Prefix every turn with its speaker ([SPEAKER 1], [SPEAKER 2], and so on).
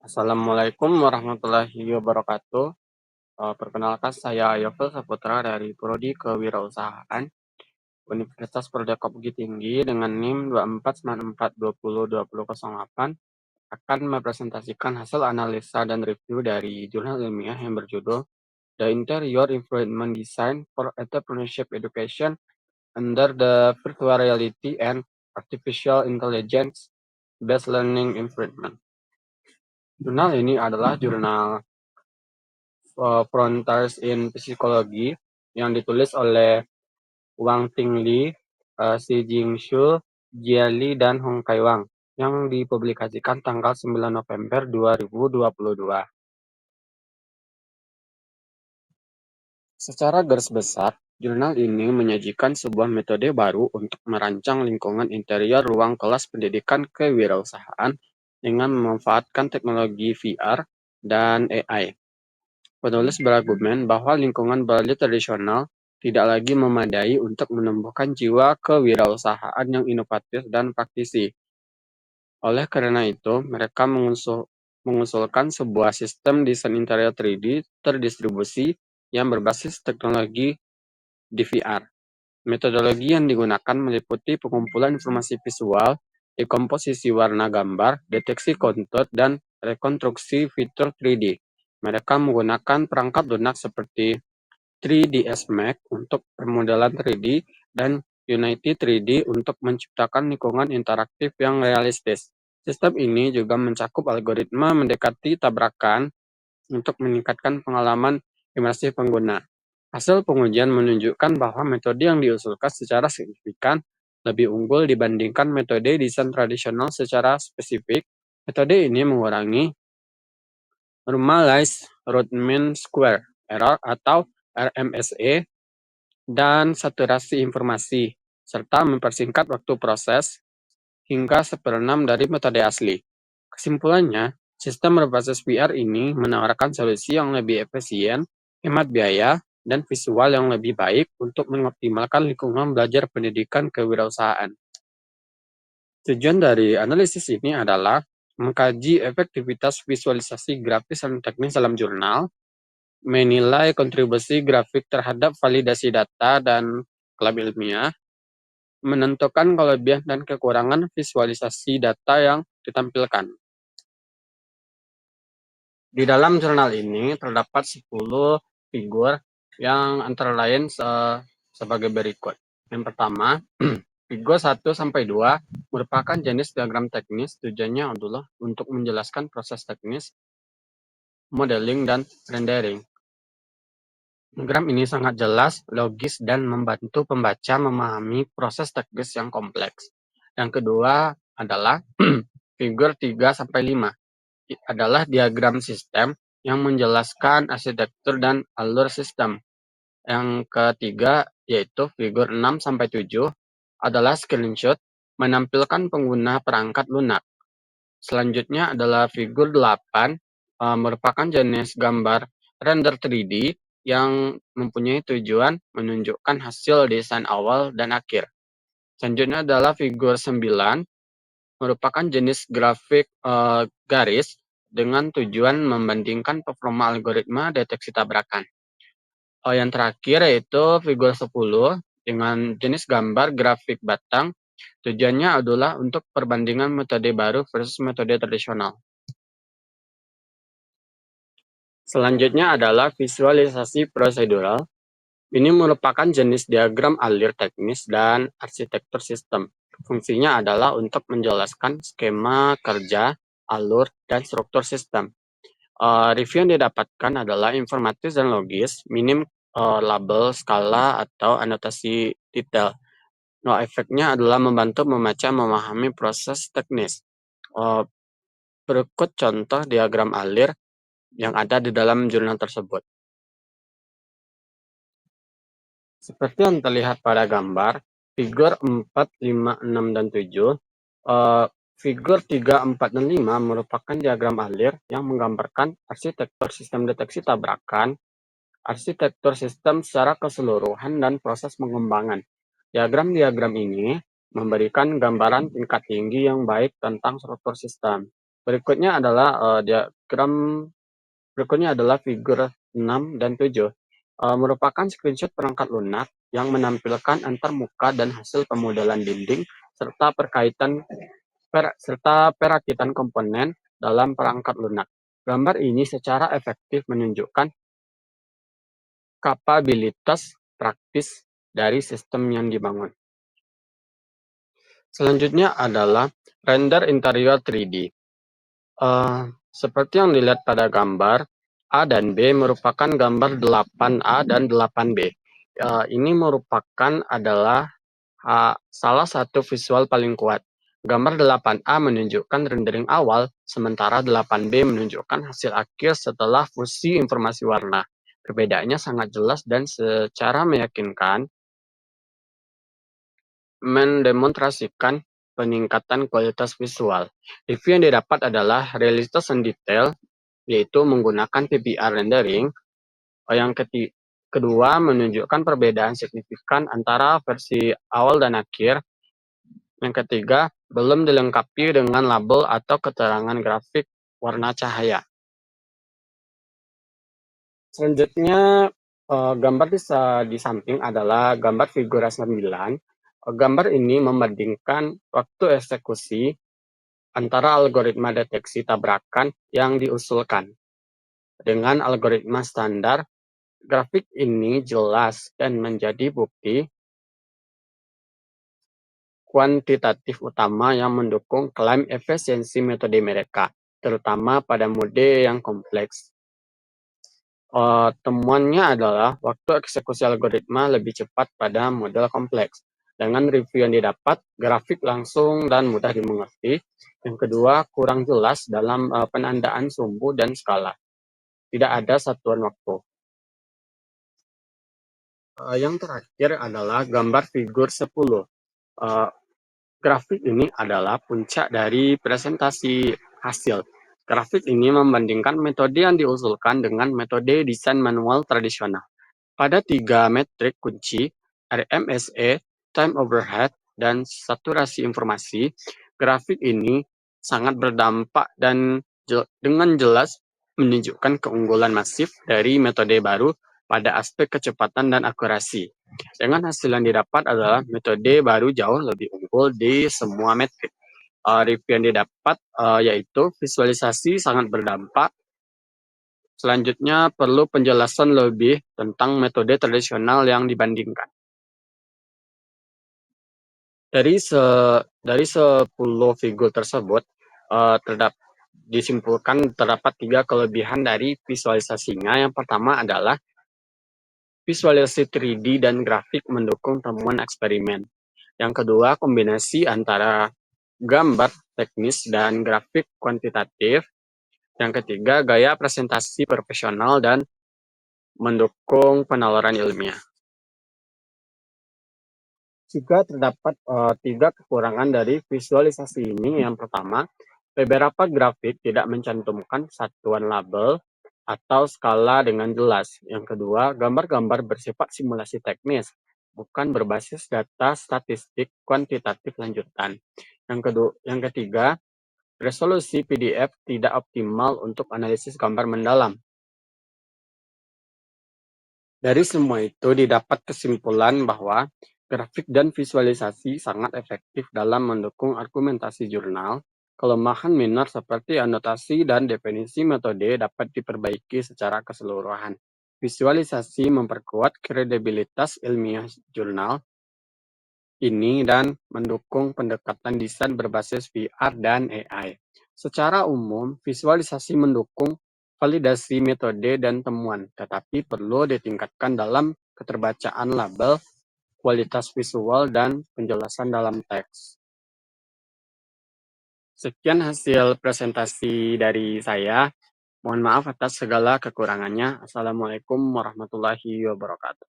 [SPEAKER 1] Assalamualaikum warahmatullahi wabarakatuh. Perkenalkan saya Yofel Saputra dari Prodi Kewirausahaan Universitas Perdana Bukit Tinggi dengan NIM 2494202008 akan mempresentasikan hasil analisa dan review dari jurnal ilmiah yang berjudul The Interior Improvement Design for Entrepreneurship Education under the Virtual Reality and Artificial Intelligence Based Learning Improvement. Jurnal ini adalah jurnal Frontiers in Psychology yang ditulis oleh Wang Tingli, Xi Jingshu, Jia Li, dan Hong Kai-Wang yang dipublikasikan tanggal 9 November 2022. Secara garis besar, jurnal ini menyajikan sebuah metode baru untuk merancang lingkungan interior ruang kelas pendidikan kewirausahaan dengan memanfaatkan teknologi VR dan AI. Penulis berargumen bahwa lingkungan belajar tradisional tidak lagi memadai untuk menumbuhkan jiwa kewirausahaan yang inovatif dan praktisi. Oleh karena itu, mereka mengusulkan sebuah sistem desain interior 3D terdistribusi yang berbasis teknologi DVR. Metodologi yang digunakan meliputi pengumpulan informasi visual, dekomposisi warna gambar, deteksi kontur, dan rekonstruksi fitur 3D. Mereka menggunakan perangkat lunak seperti 3ds Max untuk permodelan 3D dan Unity 3D untuk menciptakan lingkungan interaktif yang realistis. Sistem ini juga mencakup algoritma mendekati tabrakan untuk meningkatkan pengalaman imersif pengguna. Hasil pengujian menunjukkan bahwa metode yang diusulkan secara signifikan lebih unggul dibandingkan metode desain tradisional secara spesifik. Metode ini mengurangi Normalized Root Mean Square Error atau RMSE dan saturasi informasi, serta mempersingkat waktu proses hingga 1/6 dari metode asli. Kesimpulannya, sistem berbasis VR ini menawarkan solusi yang lebih efisien, hemat biaya, dan visual yang lebih baik untuk mengoptimalkan lingkungan belajar pendidikan kewirausahaan. Tujuan dari analisis ini adalah mengkaji efektivitas visualisasi grafis dan teknis dalam jurnal, menilai kontribusi grafik terhadap validasi data dan klaim ilmiah, menentukan kelebihan dan kekurangan visualisasi data yang ditampilkan. Di dalam jurnal ini terdapat 10 figur yang antara lain sebagai berikut. Yang pertama, figur 1 sampai 2 merupakan jenis diagram teknis, tujuannya adalah untuk menjelaskan proses teknis, modeling, dan rendering. Diagram ini sangat jelas, logis, dan membantu pembaca memahami proses teknis yang kompleks. Yang kedua adalah figur 3 sampai 5 adalah diagram sistem yang menjelaskan arsitektur dan alur sistem. Yang ketiga yaitu figur 6 sampai 7 adalah screenshot menampilkan pengguna perangkat lunak. Selanjutnya adalah figur 8 merupakan jenis gambar render 3D yang mempunyai tujuan menunjukkan hasil desain awal dan akhir. Selanjutnya adalah figur 9 merupakan jenis grafik garis dengan tujuan membandingkan performa algoritma deteksi tabrakan. Yang terakhir yaitu figur 10 dengan jenis gambar grafik batang. Tujuannya adalah untuk perbandingan metode baru versus metode tradisional. Selanjutnya adalah visualisasi prosedural. Ini merupakan jenis diagram alir teknis dan arsitektur sistem. Fungsinya adalah untuk menjelaskan skema kerja, alur, dan struktur sistem. Review yang didapatkan adalah informatif dan logis, minim label, skala, atau anotasi detail. Efeknya adalah membantu membaca memahami proses teknis. Berikut contoh diagram alir yang ada di dalam jurnal tersebut. Seperti yang terlihat pada gambar, figur 4, 5, 6, dan 7, figur 3, 4, dan 5 merupakan diagram alir yang menggambarkan arsitektur sistem deteksi tabrakan, arsitektur sistem secara keseluruhan, dan proses pengembangan. Diagram-diagram ini memberikan gambaran tingkat tinggi yang baik tentang struktur sistem. Berikutnya adalah diagram berikutnya adalah figur 6 dan 7, merupakan screenshot perangkat lunak yang menampilkan antarmuka dan hasil pemodelan dinding serta perakitan komponen dalam perangkat lunak. Gambar ini secara efektif menunjukkan kapabilitas praktis dari sistem yang dibangun. Selanjutnya adalah render interior 3D. Seperti yang dilihat pada gambar, A dan B merupakan gambar 8A dan 8B. Ini merupakan adalah salah satu visual paling kuat. Gambar 8A menunjukkan rendering awal, sementara 8B menunjukkan hasil akhir setelah fusi informasi warna. Perbedaannya sangat jelas dan secara meyakinkan mendemonstrasikan peningkatan kualitas visual. Review yang didapat adalah realitas dan detail, yaitu menggunakan PBR rendering. Yang kedua, menunjukkan perbedaan signifikan antara versi awal dan akhir. Yang ketiga, belum dilengkapi dengan label atau keterangan grafik warna cahaya. Selanjutnya, gambar di samping adalah gambar figura 9. Gambar ini membandingkan waktu eksekusi antara algoritma deteksi tabrakan yang diusulkan dengan algoritma standar. Grafik ini jelas dan menjadi bukti kuantitatif utama yang mendukung klaim efisiensi metode mereka, terutama pada mode yang kompleks. Temuannya adalah waktu eksekusi algoritma lebih cepat pada model kompleks. Dengan review yang didapat, grafik langsung dan mudah dimengerti. Yang kedua, kurang jelas dalam penandaan sumbu dan skala. Tidak ada satuan waktu. Yang terakhir adalah gambar figur 10. Grafik ini adalah puncak dari presentasi hasil. Grafik ini membandingkan metode yang diusulkan dengan metode desain manual tradisional. Pada 3 metrik kunci, RMSE, time overhead, dan saturasi informasi, grafik ini sangat berdampak dan dengan jelas menunjukkan keunggulan masif dari metode baru pada aspek kecepatan dan akurasi. Dengan hasil yang didapat adalah metode baru jauh lebih unggul di semua metrik. Review yang didapat yaitu visualisasi sangat berdampak. Selanjutnya perlu penjelasan lebih tentang metode tradisional yang dibandingkan. Dari 10 figur tersebut, disimpulkan terdapat 3 kelebihan dari visualisasinya. Yang pertama adalah visualisasi 3D dan grafik mendukung temuan eksperimen. Yang kedua, kombinasi antara gambar teknis dan grafik kuantitatif. Yang ketiga, gaya presentasi profesional dan mendukung penalaran ilmiah. Juga terdapat 3 kekurangan dari visualisasi ini. Yang pertama, beberapa grafik tidak mencantumkan satuan label atau skala dengan jelas. Yang kedua, gambar-gambar bersifat simulasi teknis, bukan berbasis data statistik kuantitatif lanjutan. Yang ketiga, resolusi PDF tidak optimal untuk analisis gambar mendalam. Dari semua itu didapat kesimpulan bahwa grafik dan visualisasi sangat efektif dalam mendukung argumentasi jurnal. Kelemahan minor seperti anotasi dan definisi metode dapat diperbaiki secara keseluruhan. Visualisasi memperkuat kredibilitas ilmiah jurnal ini dan mendukung pendekatan desain berbasis VR dan AI. Secara umum, visualisasi mendukung validasi metode dan temuan, tetapi perlu ditingkatkan dalam keterbacaan label, kualitas visual, dan penjelasan dalam teks. Sekian hasil presentasi dari saya. Mohon maaf atas segala kekurangannya. Assalamualaikum warahmatullahi wabarakatuh.